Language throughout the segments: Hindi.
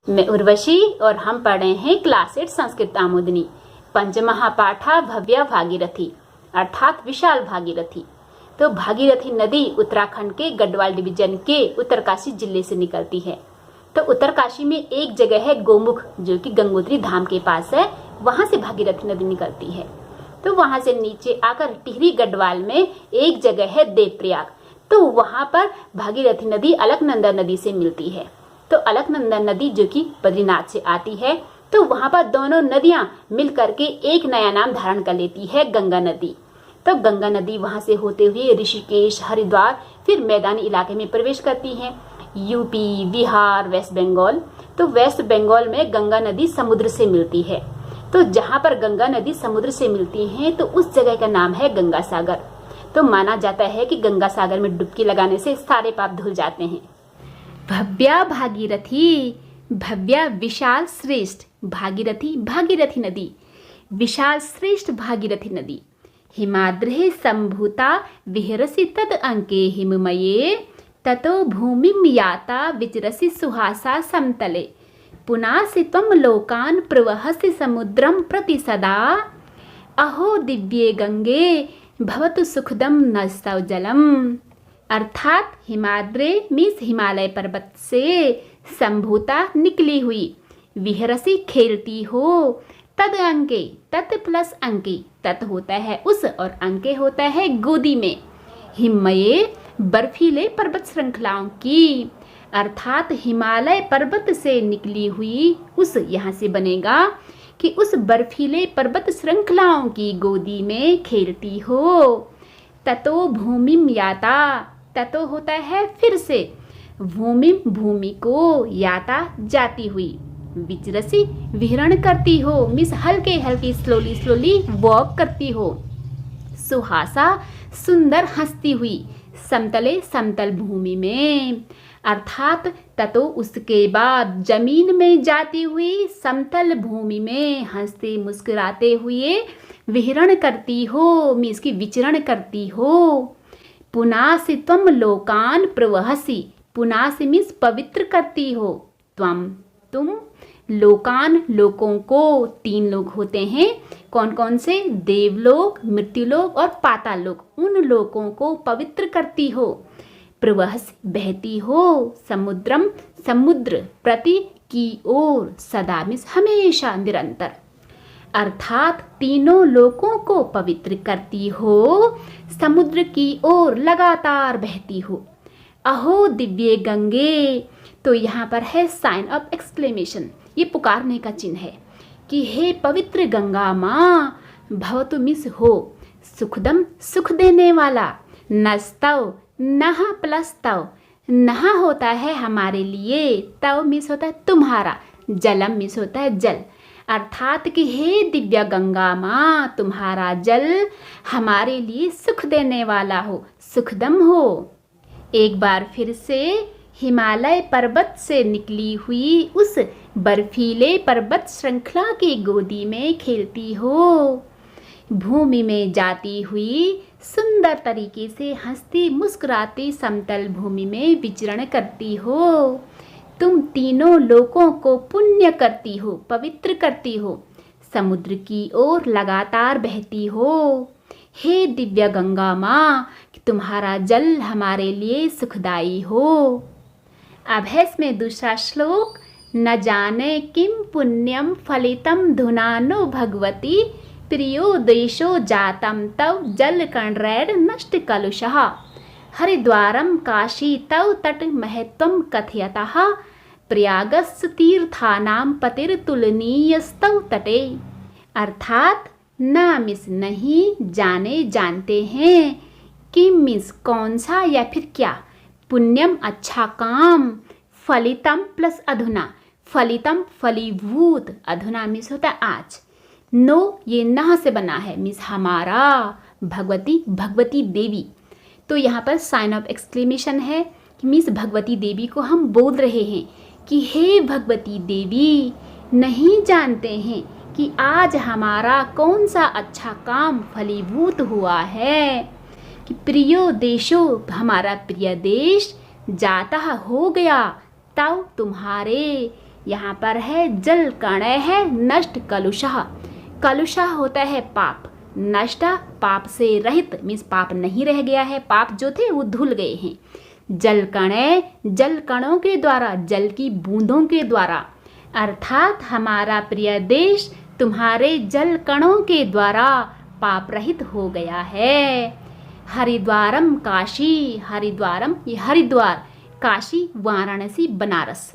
मैं उर्वशी और हम पढ़ रहे हैं क्लास 8 संस्कृत आमोदनी। पंचमहापाठा भव्या भागीरथी अर्थात विशाल भागीरथी। तो भागीरथी नदी उत्तराखंड के गढ़वाल डिवीजन के उत्तरकाशी जिले से निकलती है। तो उत्तरकाशी में एक जगह है गोमुख, जो कि गंगोत्री धाम के पास है। वहां से भागीरथी नदी निकलती है। तो वहां से नीचे आकर टिहरी गढ़वाल में एक जगह है देवप्रयाग। तो वहां पर भागीरथी नदी अलकनंदा नदी से मिलती है। तो अलकनंदा नदी जो कि बद्रीनाथ से आती है, तो वहां पर दोनों नदियां मिल करके एक नया नाम धारण कर लेती है, गंगा नदी। तो गंगा नदी वहां से होते हुए ऋषिकेश, हरिद्वार, फिर मैदानी इलाके में प्रवेश करती है। यूपी, बिहार, वेस्ट बंगाल। तो वेस्ट बंगाल में गंगा नदी समुद्र से मिलती है। तो जहां पर गंगा नदी समुद्र से मिलती है, तो उस जगह का नाम है गंगा सागर। तो माना जाता है कि गंगा सागर में डुबकी लगाने से सारे पाप धुल जाते हैं। भव्या भागीरथी, भव्या विशाल श्रेष्ठ भागीरथी, भागीरथी नदी विशाल श्रेष्ठ भागीरथी नदी। हिमाद्रे संभूता विहरसि तद अंके हिममये, ततो भूमिं याता विचरसि सुहासा समतले, पुनासि त्वं लोकान् प्रवहसि समुद्रं प्रति सदा, अहो दिव्ये गंगे भवतु सुखदम नस्तव जलम। अर्थात हिमाद्रे मीन्स हिमालय पर्वत से संभूता निकली हुई, विहरसी खेलती हो, तद अंके तत् प्लस अंके, तत् होता है उस और अंके होता है गोदी में, हिममये बर्फीले पर्वत श्रृंखलाओं की। अर्थात हिमालय पर्वत से निकली हुई उस, यहाँ से बनेगा कि उस बर्फीले पर्वत श्रृंखलाओं की गोदी में खेलती हो। ततो भूमिम याता, ततो होता है फिर से, भूमिम भूमि को, याता जाती हुई, विचरसी विहरण करती हो, मिस हल्के हल्की स्लोली स्लोली वॉक करती हो, सुहासा सुंदर हंसती हुई, समतले समतल भूमि में। अर्थात ततो उसके बाद जमीन में जाती हुई समतल भूमि में हंसते मुस्कुराते हुए विहरण करती हो, मीन्स की विचरण करती हो। पुनासि त्वं लोकान प्रवहसि, पुनासि मीन्स पवित्र करती हो, त्वं तुम, लोकान लोकों को, तीन लोग होते हैं, कौन कौन से? देवलोक, मृत्युलोक और पाताल लोक। उन लोकों को पवित्र करती हो। प्रवहसि बहती हो, समुद्रम समुद्र, प्रति की ओर, सदा मीन्स हमेशा निरंतर। अर्थात तीनों लोकों को पवित्र करती हो, समुद्र की ओर लगातार बहती हो। अहो दिव्य गंगे, तो यहाँ पर है साइन ऑफ एक्सक्लेमेशन, ये पुकारने का चिन्ह है कि हे पवित्र गंगा माँ, भवतु मिस हो, सुखदम सुख देने वाला, नस्तव नहा प्लस तव, नहा होता है हमारे लिए, तव मिस होता है तुम्हारा, जलम मिस होता है जल। अर्थात कि हे दिव्या गंगा माँ, तुम्हारा जल हमारे लिए सुख देने वाला हो, सुखदम हो। एक बार फिर से हिमालय पर्वत से निकली हुई उस बर्फीले पर्वत श्रृंखला की गोदी में खेलती हो, भूमि में जाती हुई सुंदर तरीके से हंसती मुस्कुराती समतल भूमि में विचरण करती हो। तुम तीनों लोकों को पुण्य करती हो, पवित्र करती हो, समुद्र की ओर लगातार बहती हो। हे दिव्य गंगा माँ, तुम्हारा जल हमारे लिए सुखदाई हो। अब है इसमें दूसरा श्लोक, न जाने किम पुण्यम फलितम धुनानो भगवती, प्रियो देशो जातम तव जल कण्रैर नष्ट कलुषः, हरिद्वारम काशी तव तट महत्वम कथयतः, प्रयागस्स तीर्थानाम पतिर्तुलनीयस्तव तटे। अर्थात ना मिस नहीं, जाने जानते हैं, किम मिस कौन सा या फिर क्या, पुण्यम अच्छा काम, फलितम प्लस अधुना, फलितम फलीभूत, अधुना मिस होता है आज, नो ये नह से बना है, मिस हमारा, भगवती भगवती देवी। तो यहाँ पर साइन ऑफ एक्सक्लेमेशन है कि मिस भगवती देवी को हम बोल रहे हैं कि हे भगवती देवी, नहीं जानते हैं कि आज हमारा कौन सा अच्छा काम फलीभूत हुआ है, कि प्रियो देशो, हमारा प्रिय देश, जाता हो गया, तव तुम्हारे, यहाँ पर है जल कण है नष्ट कलुषः। कलुषः होता है पाप, नष्ट पाप से रहित मीन्स पाप नहीं रह गया है, पाप जो थे वो धुल गए हैं। जल कण जल कणों के द्वारा, जल की बूंदों के द्वारा, अर्थात हमारा प्रिय देश तुम्हारे जल कणों के द्वारा पाप रहित हो गया है। हरिद्वारम काशी, हरिद्वारम ये हरिद्वार, काशी वाराणसी बनारस,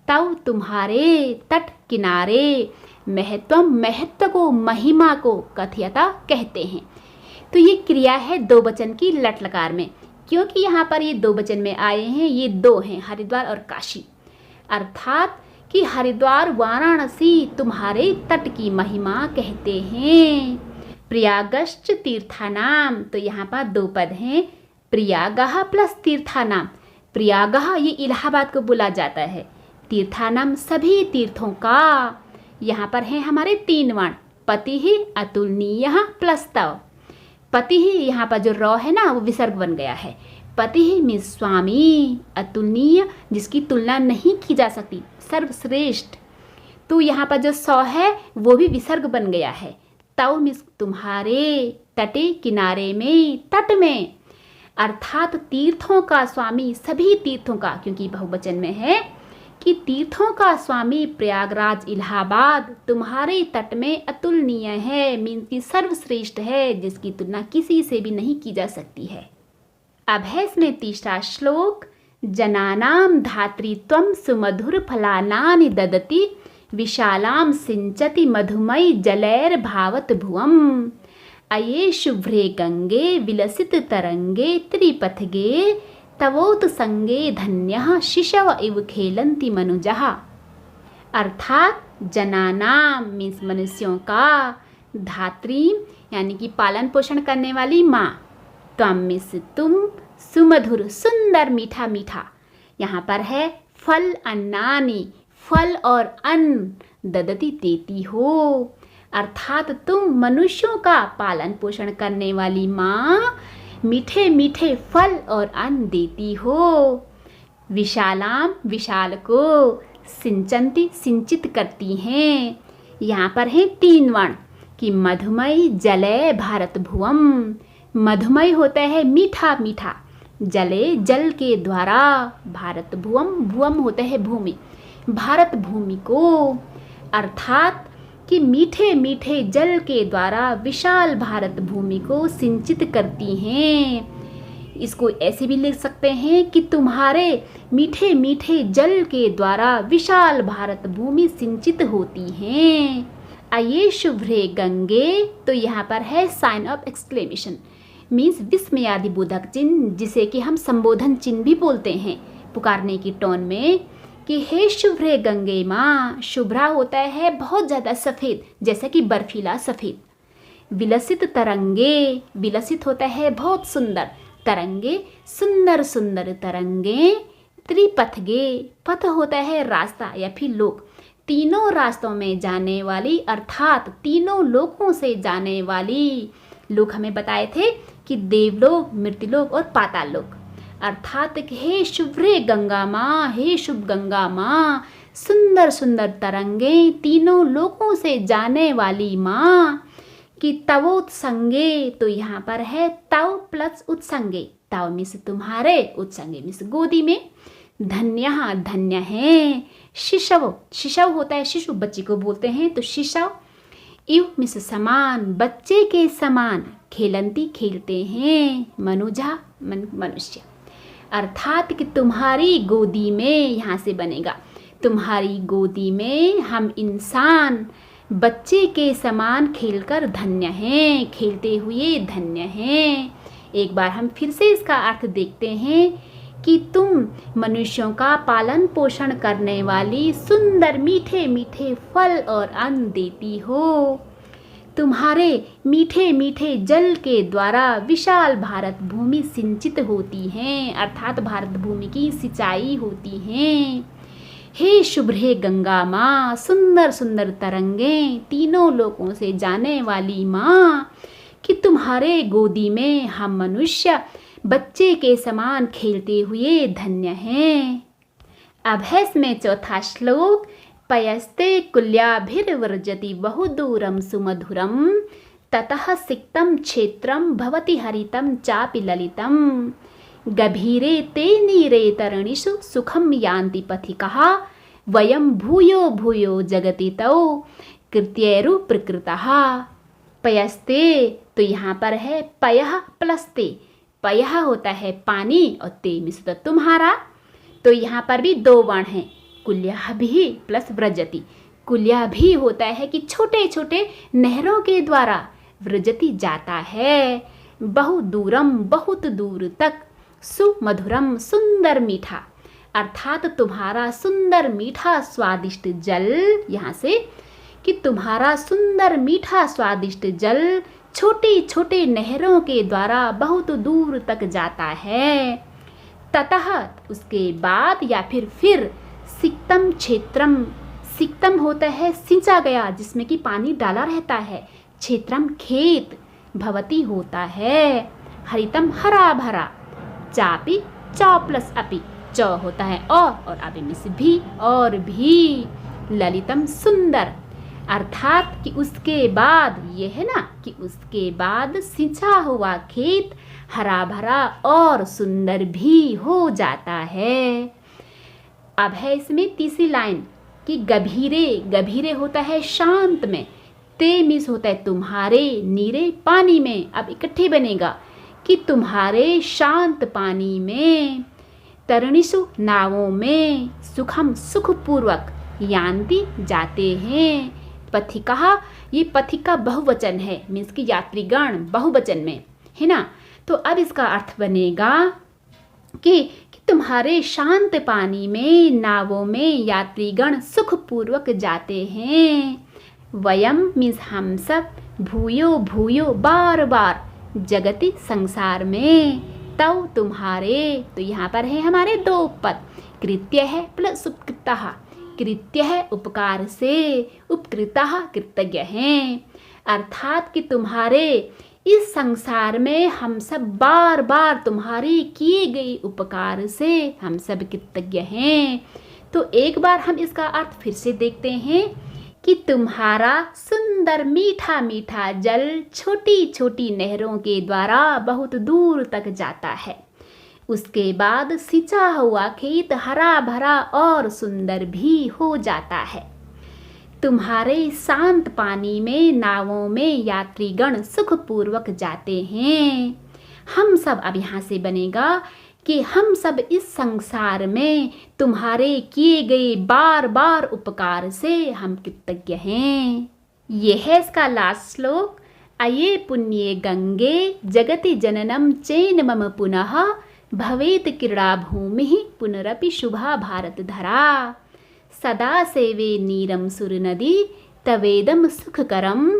तब तुम्हारे तट किनारे महत्व को महिमा को कथयता कहते हैं। तो ये क्रिया है दो वचन की लट लकार में, क्योंकि यहाँ पर ये दो वचन में आए हैं, ये दो हैं हरिद्वार और काशी, अर्थात कि हरिद्वार वाराणसी तुम्हारे तट की महिमा कहते हैं। प्रयागश्च तीर्थानाम, तो यहाँ पर दो पद हैं, प्रयागः प्लस तीर्थानाम। प्रयागः ये इलाहाबाद को बोला जाता है, तीर्थानाम सभी तीर्थों का। यहाँ पर है हमारे तीन वर्ण, पति ही अतुलनीय प्लस तव। पति ही यहाँ पर जो रौ है ना वो विसर्ग बन गया है। पति ही मीन्स स्वामी, अतुलनीय जिसकी तुलना नहीं की जा सकती, सर्वश्रेष्ठ। तो यहाँ पर जो सौ है वो भी विसर्ग बन गया है। तव मीन्स तुम्हारे, तटे किनारे में, तट में, अर्थात तीर्थों का स्वामी, सभी तीर्थों का, क्योंकि बहुवचन में है कि तीर्थों का स्वामी प्रयागराज इलाहाबाद तुम्हारे तट में अतुलनीय है, मीन्स की सर्वश्रेष्ठ है, जिसकी तुलना किसी से भी नहीं की जा सकती है। अब है इसमें तीसरा श्लोक, जनानाम धात्रीत्वं सुमधुर फलानानि ददति विशालाम सिंचति मधुमयी जलैर भावत भुवम् अये शुभ्रे गंगे विलसित तरंगे त्रिपथगे तवोत संगे धन्यः शिशव इव खेलन्ति मनुजः। अर्थात जनानाम मीन्स मनुष्यों का, धात्री यानी कि पालन पोषण करने वाली माँ, त्वम मीन्स तुम, सुमधुर सुंदर मीठा मीठा, यहाँ पर है फल अन्नानि, फल और अन्न ददति देती हो, अर्थात तुम मनुष्यों का पालन पोषण करने वाली माँ मीठे मीठे फल और अन्न देती हो। विशालाम विशाल को, सिंचंती सिंचित करती हैं। यहाँ पर है तीन वर्ण कि मधुमयी जले भारत भुवम। मधुमय होता है मीठा मीठा, जले जल के द्वारा, भारत भुवम, भुवम होता है भूमि, भारत भूमि को, अर्थात कि मीठे मीठे जल के द्वारा विशाल भारत भूमि को सिंचित करती हैं। इसको ऐसे भी लिख सकते हैं कि तुम्हारे मीठे मीठे जल के द्वारा विशाल भारत भूमि सिंचित होती हैं। आइए शुभ्रे गंगे, तो यहाँ पर है साइन ऑफ एक्सक्लेमेशन, मीन्स विस्मयादि बोधक चिन्ह, जिसे कि हम संबोधन चिन्ह भी बोलते हैं पुकारने की टोन में, कि हे शुभ्रे गंगे माँ। शुभ्रा होता है बहुत ज़्यादा सफ़ेद, जैसा कि बर्फीला सफ़ेद। विलसित तरंगे, विलसित होता है बहुत सुंदर, तरंगे सुंदर सुंदर तरंगे। त्रिपथगे, पथ होता है रास्ता या फिर लोक, तीनों रास्तों में जाने वाली, अर्थात तीनों लोकों से जाने वाली। लोक हमें बताए थे कि देवलोक, मृत्युलोक और पाताल लोक, अर्थात हे शुभ्रे गंगा माँ, हे शुभ गंगा माँ, सुंदर सुंदर तरंगे, तीनों लोकों से जाने वाली माँ। कि तवोत्संगे, तो यहाँ पर है तव प्लस उत्संगे, तव मीन्स तुम्हारे, उत्संगे मीन्स गोदी में। धन्य धन्य है। शिशव, शिशव होता है शिशु, बच्चे को बोलते हैं, तो शिशव। इव मीन्स समान, बच्चे के समान। खेलंती खेलते हैं, मनुजा मनुष्य, अर्थात कि तुम्हारी गोदी में, यहाँ से बनेगा तुम्हारी गोदी में हम इंसान बच्चे के समान खेलकर धन्य हैं, खेलते हुए धन्य हैं। एक बार हम फिर से इसका अर्थ देखते हैं कि तुम मनुष्यों का पालन पोषण करने वाली सुंदर मीठे मीठे फल और अन्न देती हो। तुम्हारे मीठे मीठे जल के द्वारा विशाल भारत भूमि सिंचित होती है, अर्थात भारत भूमि की सिंचाई होती है। हे शुभ्रे गंगा माँ, सुंदर सुंदर तरंगे, तीनों लोकों से जाने वाली माँ, कि तुम्हारे गोदी में हम मनुष्य बच्चे के समान खेलते हुए धन्य हैं। अब है इसमें चौथा श्लोक, पयस्ते कुल्याभिर्व्रजति बहुदूरं सुमधुरं ततः सिक्तं क्षेत्रं भवति हरितं चापि ललितं गभीरे ते नीरे तरणिषु सुखं यान्ति पथिकाः वयं भूयो भूयो जगति तौ कृत्यैरु प्रकृतः। पयस्ते तो यहाँ पर है पयः प्लस ते। पयः होता है पानी और ते मिस तुम्हारा, तो यहाँ पर भी दो वर्ण हैं, कुल्या भी प्लस व्रजति। कुल्या भी होता है कि छोटे छोटे नहरों के द्वारा, व्रजति जाता है, बहु दूरम बहुत दूर तक, सुमधुरम सुंदर मीठा, अर्थात तुम्हारा सुंदर मीठा स्वादिष्ट जल, यहाँ से कि तुम्हारा सुंदर मीठा स्वादिष्ट जल छोटे छोटे नहरों के द्वारा बहुत दूर तक जाता है। ततः उसके बाद या फिर सिक्तम क्षेत्रम, सिक्तम होता है सिंचा गया जिसमें कि पानी डाला रहता है, क्षेत्रम खेत, भवती होता है, हरितम हरा भरा, चापी चौ प्लस अपि, चौ होता है और अभी मिस भी और भी, ललितम सुंदर, अर्थात कि उसके बाद ये है ना कि उसके बाद सिंचा हुआ खेत हरा भरा और सुंदर भी हो जाता है। अब है इसमें तीसरी लाइन कि गभीरे, गभीरे होता है शांत में, ते मिस होता है तुम्हारे, नीरे पानी में, अब इकट्ठे बनेगा कि तुम्हारे शांत पानी में, तरणिषु नावों में, सुखम सुखपूर्वक, यान्ति जाते हैं, पथिका, ये पथिका बहुवचन है, मीन्स कि यात्रीगण बहुवचन में है ना। तो अब इसका अर्थ बनेगा कि तुम्हारे शांत पानी में, नावों में यात्रीगण सुखपूर्वक जाते हैं। वयम मीन्स हम सब, भूयो भूयो बार बार, जगति संसार में, तव तुम्हारे, तो यहाँ पर है हमारे दो पद, कृत्य है प्लस उपकृतः, कृत्य है उपकार से, उपकृतः कृतज्ञ हैं, अर्थात कि तुम्हारे इस संसार में हम सब बार बार तुम्हारे किए गए उपकार से हम सब कृतज्ञ हैं। तो एक बार हम इसका अर्थ फिर से देखते हैं कि तुम्हारा सुंदर मीठा मीठा जल छोटी छोटी नहरों के द्वारा बहुत दूर तक जाता है, उसके बाद सिंचा हुआ खेत हरा भरा और सुंदर भी हो जाता है। तुम्हारे शांत पानी में, नावों में यात्रीगण सुखपूर्वक जाते हैं। हम सब, अब यहाँ से बनेगा कि हम सब इस संसार में तुम्हारे किए गए बार बार उपकार से हम कृतज्ञ हैं। ये है इसका लास्ट श्लोक। अये पुण्ये गंगे जगति जननम चैन मम पुनः भवेत क्रीड़ा भूमि पुनरपि शुभा भारत धरा सदा सेवे नीरम सुर नदी तवेदम सुखकरम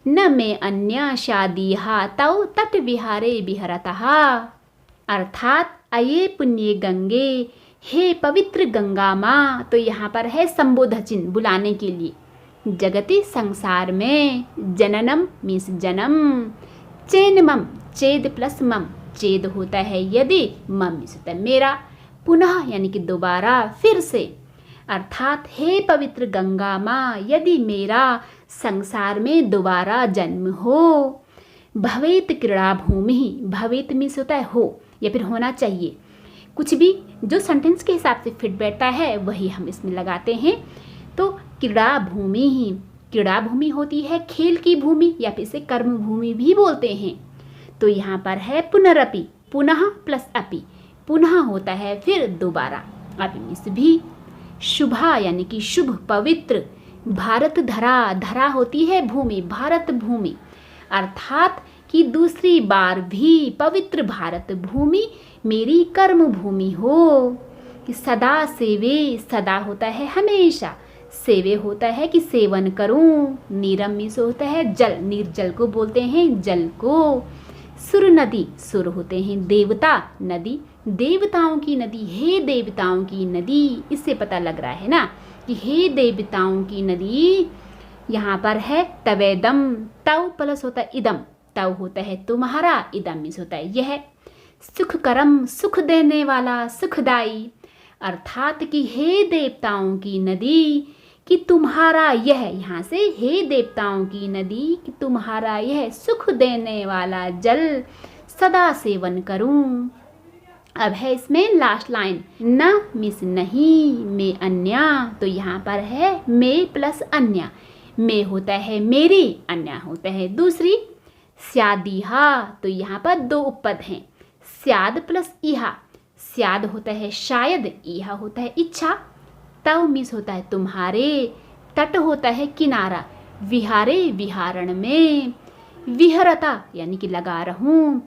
न मे अन्य शादीहा तौ तट विहारे विहरतः। अर्थात अये पुण्य गंगे, हे पवित्र गंगा माँ, तो यहाँ पर है संबोधन चिन्ह बुलाने के लिए। जगति संसार में, जननम मीन्स जन्म, चेन्मम चेद प्लस मम, चेद होता है यदि, मम मीन्स होता है मेरा, पुनः यानी कि दोबारा, फिर से। अर्थात हे पवित्र गंगा माँ, यदि मेरा संसार में दोबारा जन्म हो, भवेत क्रीड़ा भूमि, भवेत मीन्स होता है हो या फिर होना चाहिए, कुछ भी जो सेंटेंस के हिसाब से फिट बैठता है वही हम इसमें लगाते हैं। तो क्रीड़ा भूमि ही, क्रीड़ा भूमि होती है खेल की भूमि या फिर इसे कर्म भूमि भी बोलते हैं। तो यहाँ पर है पुनरपि, पुनः प्लस अपि, पुनः होता है फिर दोबारा, अपि मीन्स भी। शुभा यानी कि शुभ पवित्र, भारत धरा, धरा होती है भूमि, भारत भूमि, अर्थात कि दूसरी बार भी पवित्र भारत भूमि मेरी कर्म भूमि हो। कि सदा सेवे, सदा होता है हमेशा, सेवे होता है कि सेवन करूं, नीरम मीन्स होता है जल, निर्जल को बोलते हैं जल को। सुर नदी, सुर होते हैं देवता, नदी देवताओं की नदी, हे देवताओं की नदी, इससे पता लग रहा है ना कि हे देवताओं की नदी। यहाँ पर है तवेदम, तव प्लस होता है इदम, तव होता है तुम्हारा, इदम मीन्स होता है यह। सुखकरम, सुख देने वाला, सुखदाई, अर्थात कि हे देवताओं की नदी, कि तुम्हारा यह, यहाँ से हे देवताओं की नदी, कि तुम्हारा यह सुख देने वाला जल सदा सेवन करूं। अब है इसमें लास्ट लाइन, न मिस नहीं में अन्य, तो यहाँ पर है में प्लस अन्य। में होता है मेरी, अन्य होता है दूसरी। स्यादिहा, तो यहाँ पर दो उपपद हैं, स्याद प्लस इहा। स्याद होता है शायद, इहा होता है इच्छा। तव मिस होता है तुम्हारे, तट होता है किनारा, विहारे विहारण में, विहरता यानी कि लगा रहूं,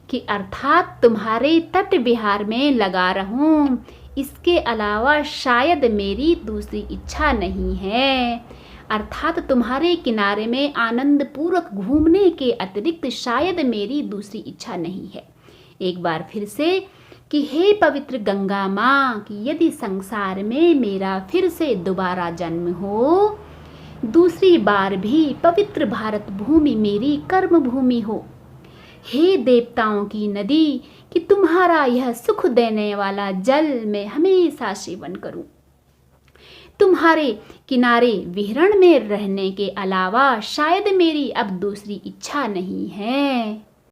कि अर्थात तुम्हारे तट विहार में लगा रहूं, इसके अलावा शायद मेरी दूसरी इच्छा नहीं है। अर्थात तुम्हारे किनारे में आनंद पूर्वक घूमने के अतिरिक्त शायद मेरी दूसरी इच्छा नहीं है। एक बार फिर से कि हे पवित्र गंगा माँ, कि यदि संसार में मेरा फिर से दोबारा जन्म हो, दूसरी बार भी पवित्र भारत भूमि मेरी कर्म भूमि हो। हे देवताओं की नदी, कि तुम्हारा यह सुख देने वाला जल मैं हमेशा सेवन करूं। तुम्हारे किनारे विहरण में रहने के अलावा शायद मेरी अब दूसरी इच्छा नहीं है।